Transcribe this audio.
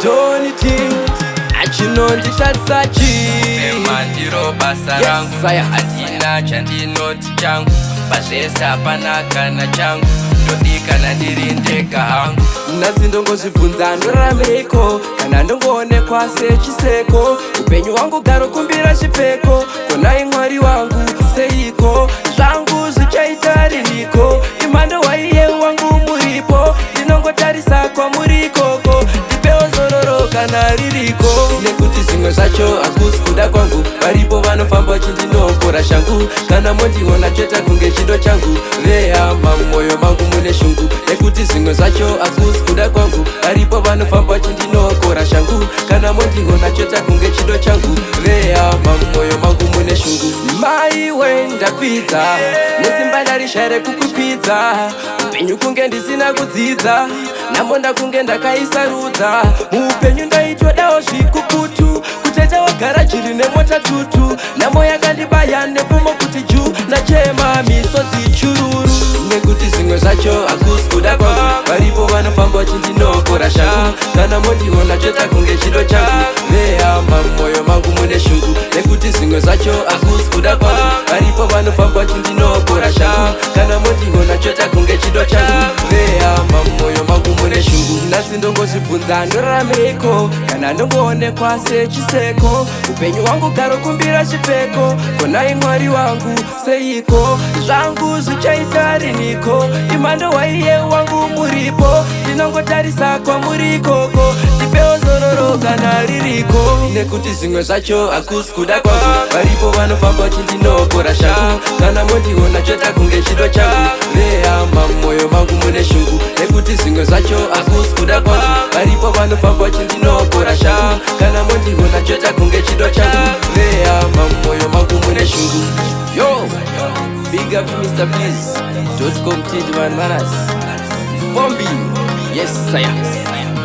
Donity achinonditadzachi mandiro basa rangu hatina chandinoti changu pazvese hapana kana changu ndodikana ndiri ndega hangu nhasi ndongozvibvunza ndorameiko kana ndongoonekwa sechiseko upenyu hwangu garokumbira chipfeko konai mwari wangu seiko zvangu zvichaita riniko imhando waiye wangu muripo ndinongotarisa kwamuri ikoko ndipewo zororo kana ririko nekuti zvimwe zvacho hakusi kuda kwangu varipo vanofamba vachindinokora shangu kana mondiona cheta kunge chido changu vehama mumwoyo mangu mune shungu nekuti zvimwe zvacho hakusi kuda kwangu varipo vanofamba vachindinokora shangu kana mondiona cheta kunge chido changu vehama mumwoyo mangu mune shungu maiwe ndapfidza nesimba ndarishare kukupidza upenyu kunge ndisina kudzidza namonda kunge ndakaisarudza muupenyu ndaitodawo zvikukutu kuteta wagara jiri nemota tutu namo yakandibaya nepfumo kuti juu nachema misodzi chururu nekuti zvimwe zvacho hakusi kuda kwangu varipo vanofamba vachindinokora shangu kana mondiona cheta kunge chido changu vehama mumwoyo mangu mune shungu nekuti zvimwe zvacho hakusi kuda kwangu varipo vanofamba vachindinokora shangu kana mondiona cheta kunge chido changu vehama mumwoyo mangu mune shungu nhasi ndongozvibvunza ndorameiko kana ndongoonekwa sechiseko upenyu hwangu garokumbira chipfeko konai mwari wangu seiko zvangu zvichaita riniko imhando waiye wangu muripo ndinongotarisa kwamuri ikoko ndipewo zororo kana ririko nekuti zvimwe zvacho hakusi kuda kwangu varipo vanofamba vachindinokora shangu kana mondiona cheta kunge chido changu vehama mumwoyo mangu mune shungu nekuti zvimwe zvacho hakusi kuda kwangu varipo vanofamba vachindinokora shangu kana mondiona cheta kunge chido changu vehama mumwoyo mangu mune shungu yo big up Mr. Please.com Tidman Manas Bombi yes sire